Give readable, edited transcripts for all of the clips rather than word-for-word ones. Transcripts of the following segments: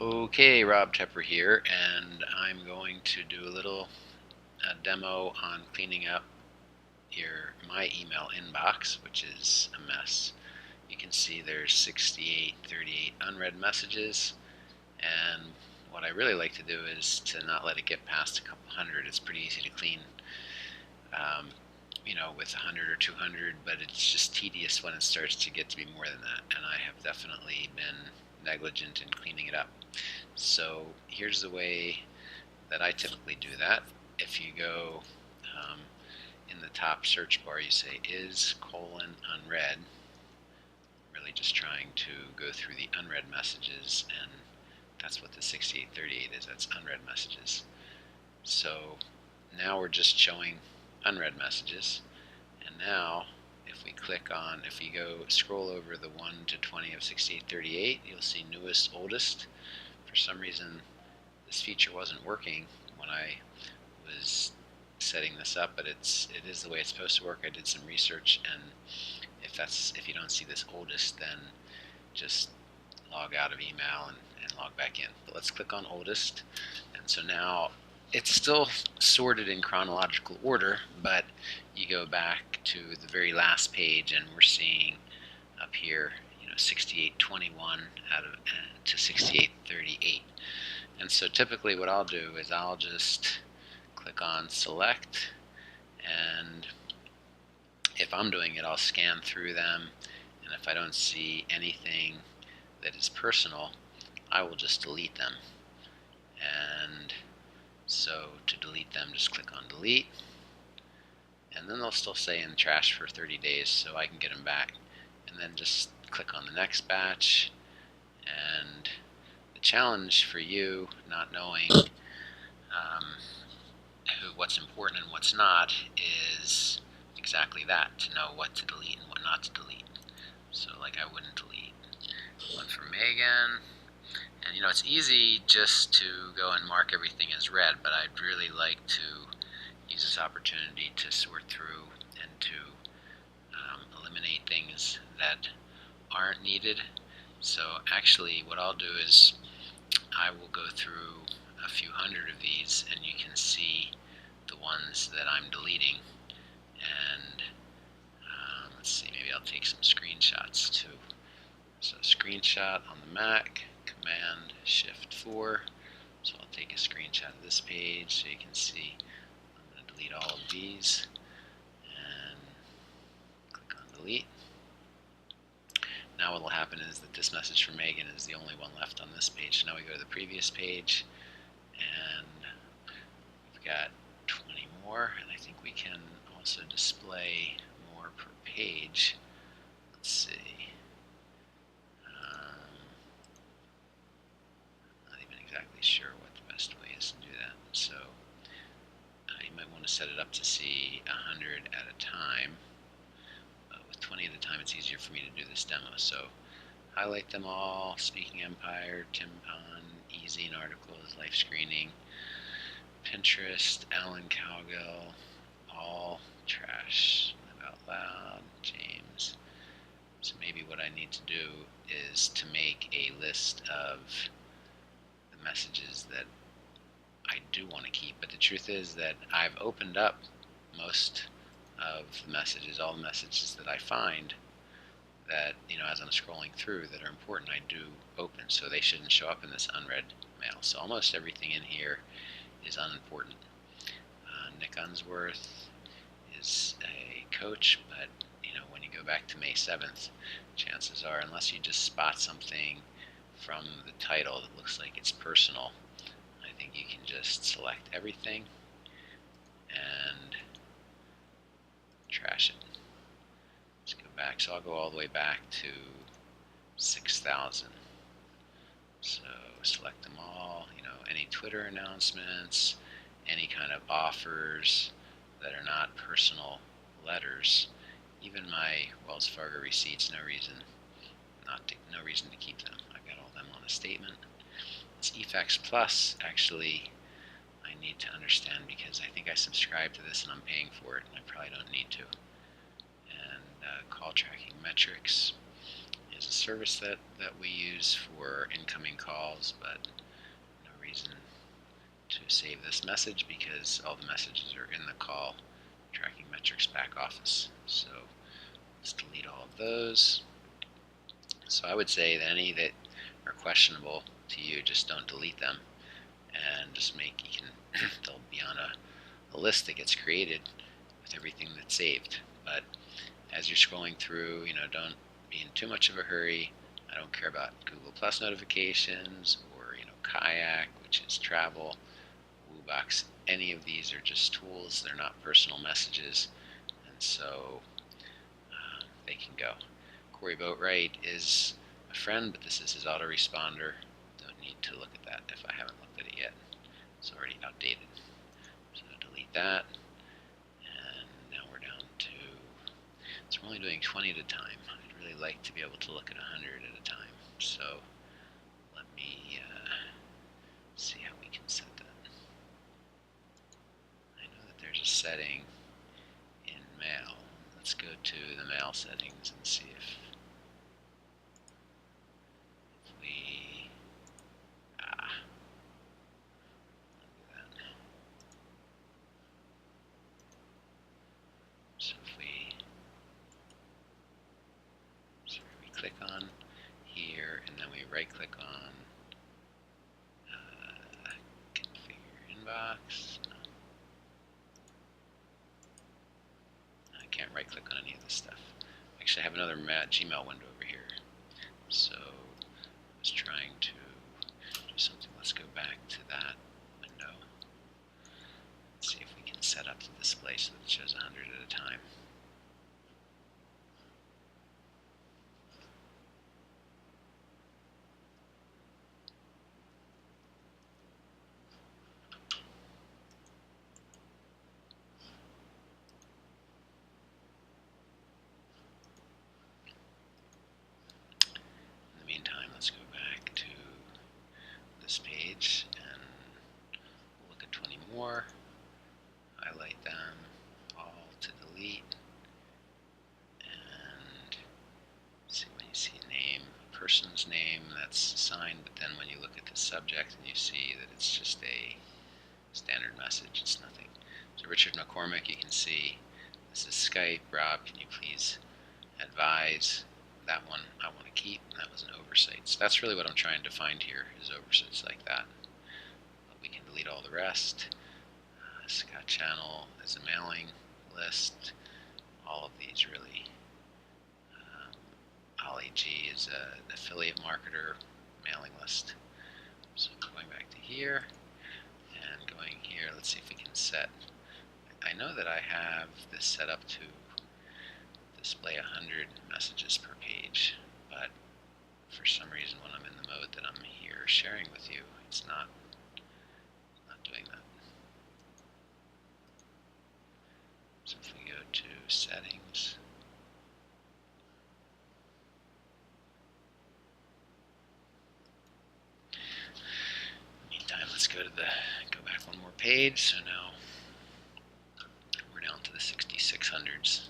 Okay, Rob Tepper here, and I'm going to do a little demo on cleaning up my email inbox, which is a mess. You can see there's 6838 unread messages, and what I really like to do is to not let it get past a couple hundred. It's pretty easy to clean, um, with 100 or 200, but it's just tedious when it starts to get to be more than that, and I have definitely been negligent in cleaning it up. So here's the way that I typically do that. If you go in the top search bar, you say is:"unread", really just trying to go through the unread messages, and that's what the 6838 is. That's unread messages. So now we're just showing unread messages, and now if we go scroll over the 1 to 20 of 6838, you'll see newest, oldest. For some reason this feature wasn't working when I was setting this up, but it is the way it's supposed to work. I did some research, and if you don't see this oldest, then just log out of email and log back in. But let's click on oldest, and so now it's still sorted in chronological order, but you go back to the very last page, and we're seeing up here, 6821 to 6838. And so typically what I'll do is I'll just click on select, and if I'm doing it, I'll scan through them, and if I don't see anything that is personal, I will just delete them. And so to delete them, just click on delete, and then they'll still stay in trash for 30 days, so I can get them back. And then just click on the next batch. And the challenge for you, not knowing what's important and what's not, is exactly that, to know what to delete and what not to delete. So like I wouldn't delete one for Megan, and it's easy just to go and mark everything as read, but I'd really like to use this opportunity to sort through and to eliminate things that aren't needed. So actually what I'll do is I will go through a few hundred of these, and you can see the ones that I'm deleting. And let's see, maybe I'll take some screenshots too. So screenshot on the Mac, Command Shift 4. So I'll take a screenshot of this page so you can see. I'm going to delete all of these and click on delete. Now what will happen is that this message from Megan is the only one left on this page. So now we go to the previous page, and we've got 20 more, and I think we can also display more per page. Let's see. Not even exactly sure what the best way is to do that. So you might want to set it up to see 100 at a time. With 20 at a time, it's easier for me to do this demo. So highlight them all: Speaking Empire, Tim Pond, e-zine articles, life screening, Pinterest, Alan Cowgill, all trash, Live Out Loud, James. So maybe what I need to do is to make a list of the messages that I do want to keep, but the truth is that I've opened up most of the messages, all the messages that I find that, as I'm scrolling through that are important, I do open, so they shouldn't show up in this unread mail. So almost everything in here is unimportant. Nick Unsworth is a coach, but when you go back to May 7th, chances are, unless you just spot something from the title that looks like it's personal, I think you can just select everything and trash it. Let's go back. So I'll go all the way back to 6,000. So select them all, any Twitter announcements, any kind of offers that are not personal letters, even my Wells Fargo receipts, no reason to keep them. I've got all them on a statement. This eFax Plus, actually, I need to understand, because I think I subscribe to this and I'm paying for it, and I probably don't need to. And call tracking metrics is a service that we use for incoming calls, but no reason to save this message because all the messages are in the call tracking metrics back office. So let's delete all of those. So I would say that any that are questionable to you, just don't delete them, and just they'll be on a list that gets created with everything that's saved. But as you're scrolling through, don't be in too much of a hurry. I don't care about Google Plus notifications or Kayak, which is travel, WooBox. Any of these are just tools. They're not personal messages, and so they can go. Corey Boatwright is a friend, but this is his autoresponder. Don't need to look at that if I haven't looked at it yet. It's already outdated. So delete that. And now we're down to, so we're only doing 20 at a time. I'd really like to be able to look at 100 at a time. So let me see how we can set that. I know that there's a setting in Mail. Let's go to the Mail settings and see if we, so if we click on here and then we right click on configure inbox. No. I can't right click on any of this stuff. Actually, I have another Gmail window over here. So I was trying to do something. Let's go back to that window. Let's see if we can set up the display so that it shows 100 at a time. In the meantime, let's go back to this page and look at 20 more. Highlight them all to delete, and see when you see name, person's name, that's signed, but then when you look at the subject and you see that it's just a standard message, it's nothing. So Richard McCormick, you can see this is Skype. Rob, can you please advise? That one I want to keep, and that was an oversight. So that's really what I'm trying to find here, is oversights like that. But we can delete all the rest. Scott Channel is a mailing list. All of these really. Ollie G is an affiliate marketer mailing list. So going back to here and going here, let's see if we can set. I know that I have this set up to display 100 messages per page, but for some reason when I'm in the mode that I'm here sharing with you, it's not doing that. So if we go to settings, meantime, let's go back one more page. So now we're down to the 6600s.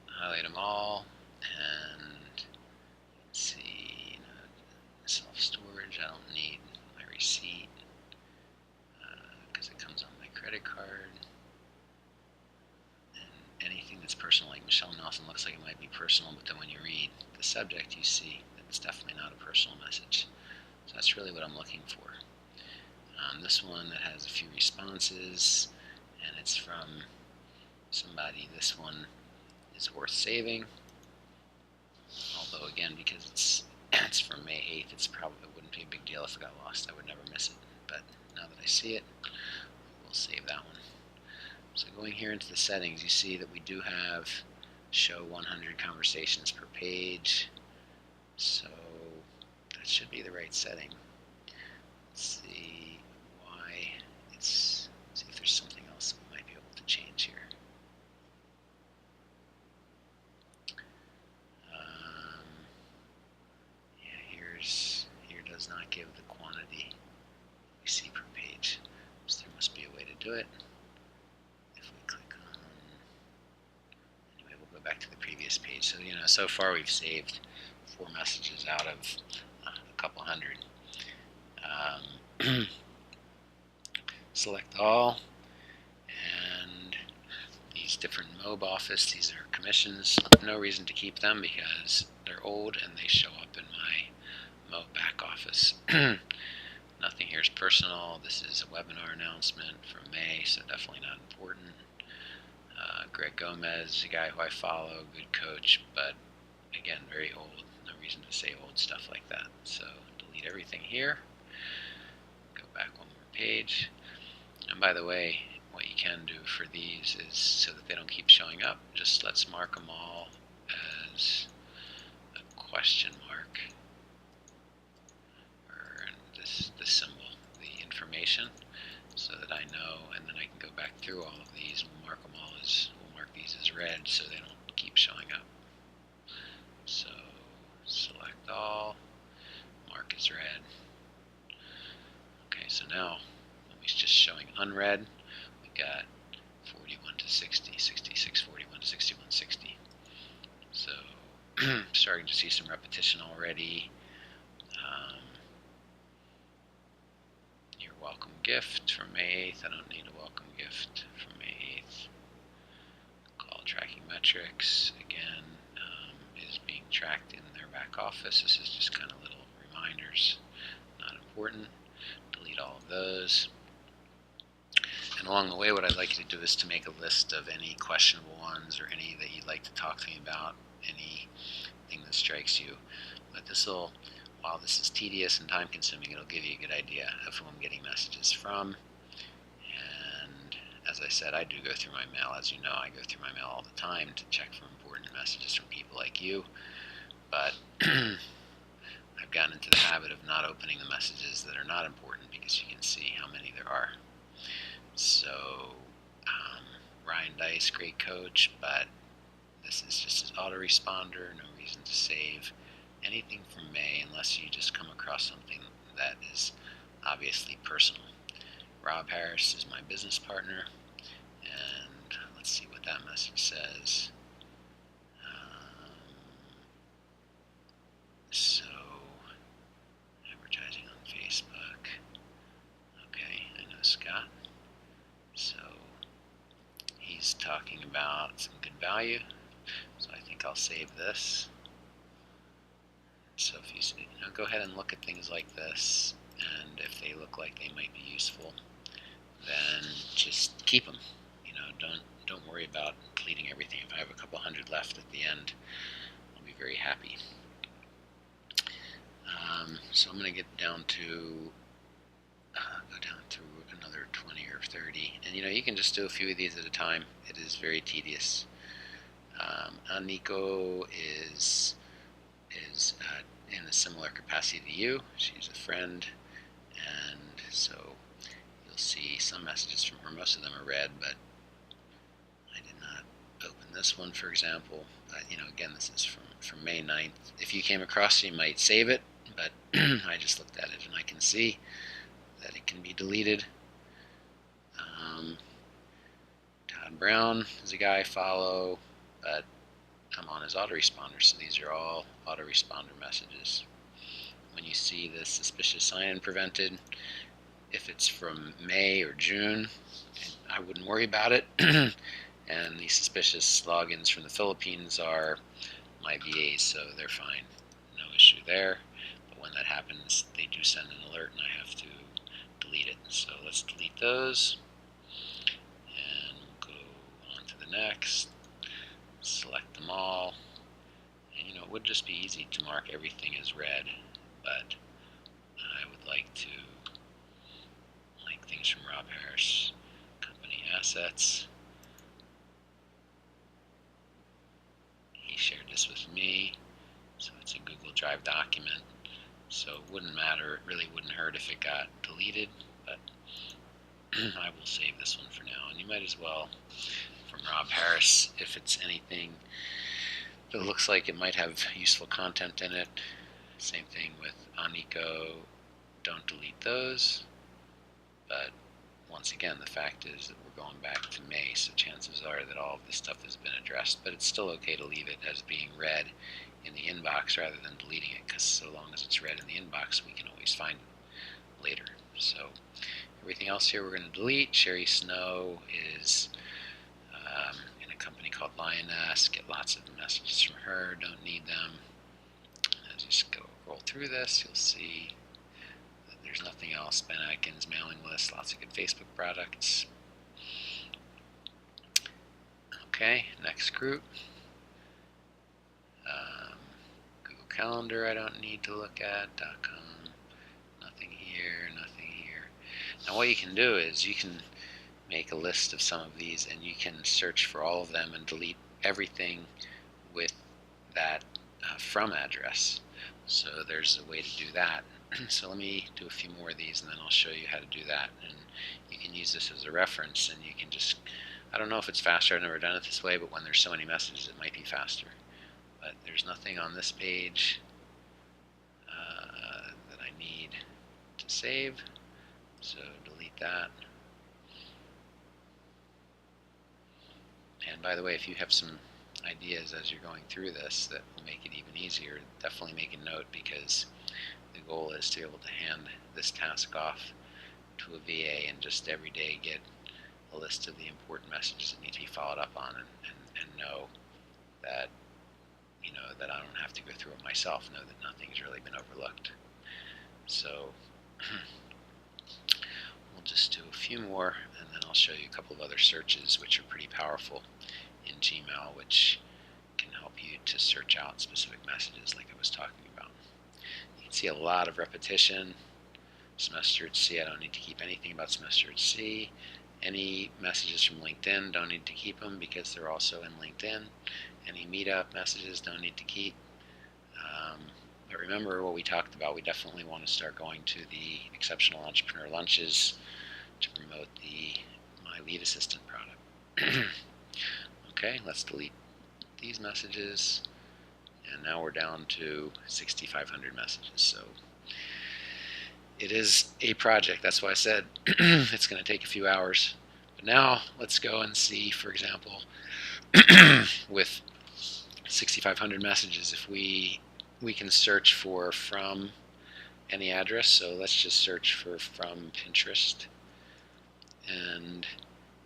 Highlight them all and see, self-storage. I don't need my receipt because it comes on my credit card. And anything that's personal, like Michelle Nelson, looks like it might be personal, but then when you read the subject, you see that it's definitely not a personal message. So that's really what I'm looking for. This one that has a few responses, and it's from somebody. This one is worth saving. Although again, because it's from May 8th, it wouldn't be a big deal if it got lost. I would never miss it. But now that I see it, we'll save that one. So going here into the settings, you see that we do have show 100 conversations per page. So that should be the right setting. Let's see why see if there's something else that we might be able to change here. Here does not give the quantity we see per page. So there must be a way to do it. If we click on, anyway, we'll go back to the previous page. So so far we've saved 4 messages out of a couple hundred. Select all, and these different M.O.B.E office, these are commissions. No reason to keep them because they're old and they show up in my M.O.B.E back office. Nothing here is personal. This is a webinar announcement from May, so definitely not important. Greg Gomez, a guy who I follow, good coach, but again, very old. No reason to say old stuff like that. So delete everything here. Go back one more page. And by the way, what you can do for these is, so that they don't keep showing up, just let's mark them all as a question mark, or this symbol, the information, so that I know, and then I can go back through all of these. We'll mark them all as, we'll mark these as red so they don't keep showing up. So select all, mark as red. Okay, so now when we're just showing unread, we got 41 to 60, 66, 41 to 61, 60. So starting to see some repetition already. Your welcome gift from May 8th. I don't need a welcome gift from May 8th. Call tracking metrics, again, is being tracked in their back office. This is just kind of little reminders, not important. Delete all of those. And along the way, what I'd like you to do is to make a list of any questionable ones or any that you'd like to talk to me about, anything that strikes you. But this will, while this is tedious and time consuming, it'll give you a good idea of who I'm getting messages from. And as I said, I do go through my mail. As you know, I go through my mail all the time to check for important messages from people like you. But I've gotten into the habit of not opening the messages that are not important because you can see how many there are. So Ryan Dice, great coach, but this is just his autoresponder. No reason to save anything from May unless you just come across something that is obviously personal. Rob Harris is my business partner, and let's see what that message says. So, advertising on Facebook. Okay, I know Scott. So, he's talking about some good value. So I think I'll save this. So if you go ahead and look at things like this, and if they look like they might be useful, then just keep them. Don't worry about deleting everything. If I have a couple hundred left at the end, I'll be very happy. So I'm going to get down to go down through another 20 or 30, and you can just do a few of these at a time. It is very tedious. Aniko is in a similar capacity to you. She's a friend, and so you'll see some messages from her. Most of them are red, but I did not open this one, for example. But again, this is from May 9th. If you came across it, you might save it, but I just looked at it and I can see that it can be deleted. Todd Brown is a guy I follow, but I'm on his autoresponder, so these are all autoresponder messages. When you see the suspicious sign-in prevented, if it's from May or June, I wouldn't worry about it. And the suspicious logins from the Philippines are my VAs, so they're fine. No issue there. But when that happens, they do send an alert and I have to delete it. So let's delete those. And we'll go on to the next. Select them all. And it would just be easy to mark everything as red, but I would like things from Rob Harris, company assets. He shared this with me, so it's a Google Drive document. So it wouldn't matter, it really wouldn't hurt if it got deleted, but I will save this one for now. And you might as well, from Rob Harris, if it's anything that looks like it might have useful content in it. Same thing with Aniko, don't delete those, but once again, the fact is that we're going back to May, so chances are that all of this stuff has been addressed, but it's still okay to leave it as being read in the inbox rather than deleting it, because so long as it's read in the inbox, we can always find it later. So everything else here we're going to delete. Sherry Snow is in a company called Lioness. Get lots of messages from her. Don't need them. As you roll through this, you'll see that there's nothing else. Ben Atkins mailing list. Lots of good Facebook products. Okay, next group. Google Calendar I don't need to look at. .com. Nothing here. Nothing here. Now what you can do is you can make a list of some of these and you can search for all of them and delete everything with that from address. So there's a way to do that. So let me do a few more of these and then I'll show you how to do that. And you can use this as a reference and you can just, I don't know if it's faster, I've never done it this way, but when there's so many messages it might be faster. But there's nothing on this page that I need to save, so delete that. And by the way, if you have some ideas as you're going through this that will make it even easier, definitely make a note, because the goal is to be able to hand this task off to a VA and just every day get a list of the important messages that need to be followed up on and know that that I don't have to go through it myself, know that nothing's really been overlooked. So we'll just do a few more and then I'll show you a couple of other searches which are pretty powerful in Gmail, which can help you to search out specific messages like I was talking about. You can see a lot of repetition. Semester at Sea, I don't need to keep anything about Semester at Sea. Any messages from LinkedIn, don't need to keep them because they're also in LinkedIn. Any meetup messages, don't need to keep. But remember what we talked about, we definitely want to start going to the Exceptional Entrepreneur Lunches to promote the My Lead Assistant product. Okay, let's delete these messages. And now we're down to 6,500 messages. So it is a project. That's why I said it's going to take a few hours. But now let's go and see, for example, with 6,500 messages, if we can search for from any address. So let's just search for from Pinterest, and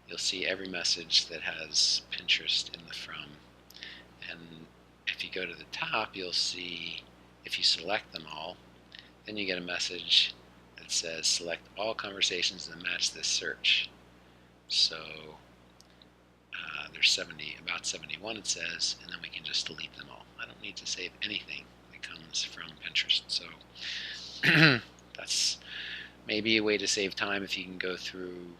you'll see every message that has Pinterest in the from. And if you go to the top, you'll see, if you select them all, then you get a message that says select all conversations that match this search. So there's about 71 it says, and then we can just delete them all. I don't need to save anything that comes from Pinterest. So that's maybe a way to save time if you can go through.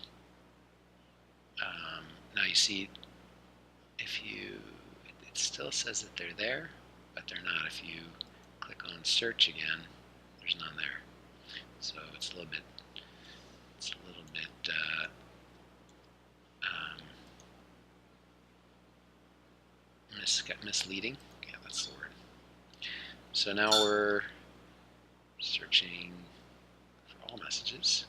Now you see, it still says that they're there, but they're not. If you click on search again, there's none there. So it's a little bit misleading. Yeah, that's the word. So now we're searching for all messages.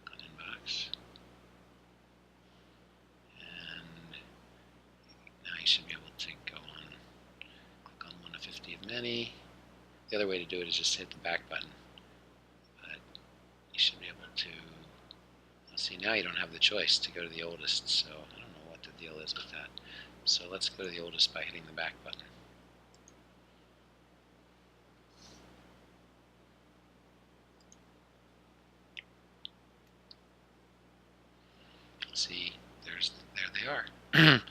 Click on inbox. And now you should be able to go on, click on 1 of 50 of many. The other way to do it is just hit the back button. But you should be able to, see, now you don't have the choice to go to the oldest, so I don't know what the deal is with that. So let's go to the oldest by hitting the back button. See, there they are.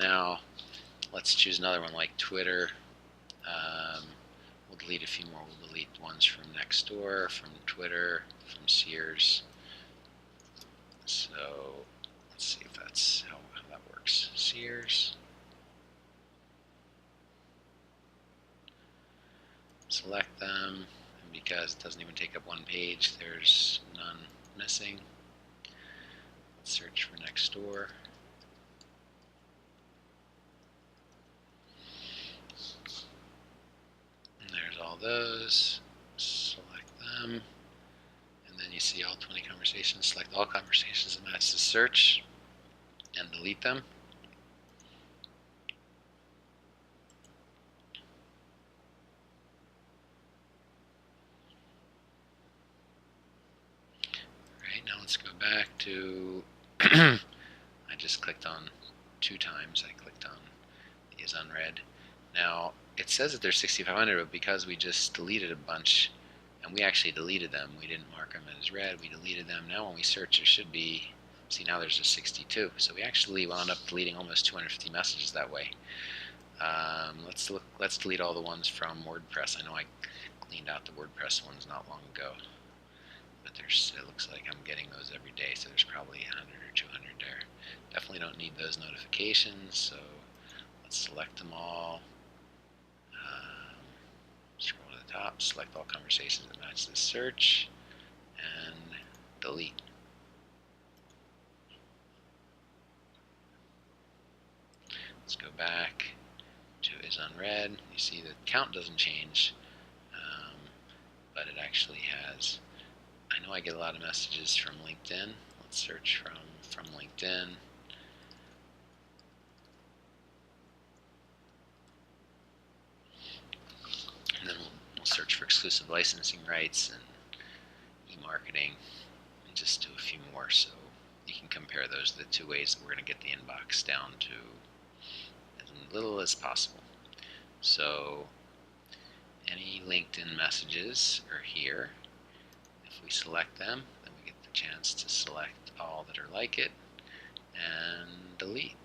Now, let's choose another one like Twitter. We'll delete a few more. We'll delete ones from Nextdoor, from Twitter, from Sears. So let's see if that's how that works. Sears. Select them, and because it doesn't even take up one page, there's none missing. Let's search for Nextdoor. And there's all those. Select them. them, and then you see all 20 conversations. Select all conversations and match the search, and delete them. Right, now let's go back to I just clicked on 2 times. I clicked on is unread. Now it says that there's 6,500, but because we just deleted a bunch, and we actually deleted them, we didn't mark them as read, we deleted them. Now when we search, there should be, see, now there's a 62. So we actually wound up deleting almost 250 messages that way. Let's delete all the ones from WordPress. I know I cleaned out the WordPress ones not long ago, but it looks like I'm getting those every day, so there's probably 100 or 200 there. Definitely don't need those notifications, so let's select them all. Scroll to the top, select all conversations that match this search, and delete. Let's go back to is unread. You see the count doesn't change, but it actually has. I know I get a lot of messages from LinkedIn. Let's search from LinkedIn. And then we'll search for exclusive licensing rights and e-marketing, and just do a few more, so you can compare those, the 2 ways that we're going to get the inbox down to as little as possible. So any LinkedIn messages are here. If we select them, then we get the chance to select all that are like it and delete.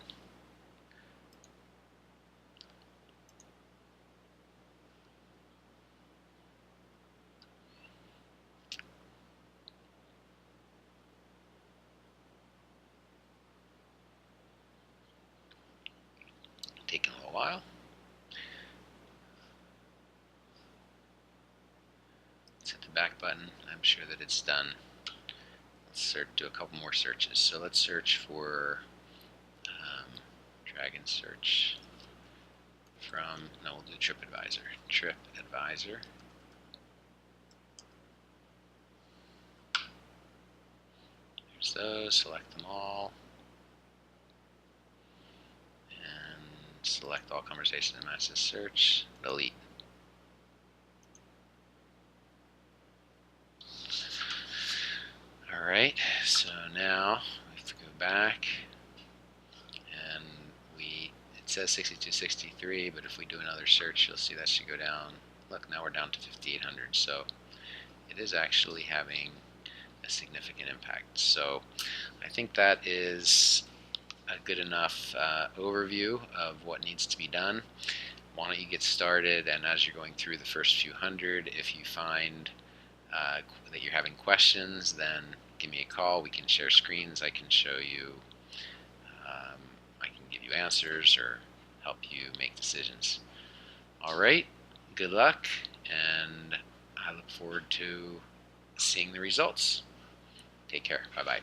Taking a little while. Let's hit the back button. I'm sure that it's done. Let's do a couple more searches. So let's search for drag and search from, no, we'll do TripAdvisor. TripAdvisor. There's those, select them all, and select all conversations and match this search, delete. Alright, so now we have to go back, and it says 6263, but if we do another search, you'll see that should go down. Look, now we're down to 5,800, so it is actually having a significant impact. So I think that is a good enough overview of what needs to be done. Why don't you get started, and as you're going through the first few hundred, if you find that you're having questions, then give me a call. We can share screens. I can show you, I can give you answers or help you make decisions. Alright, good luck, and I look forward to seeing the results. Take care. Bye-bye.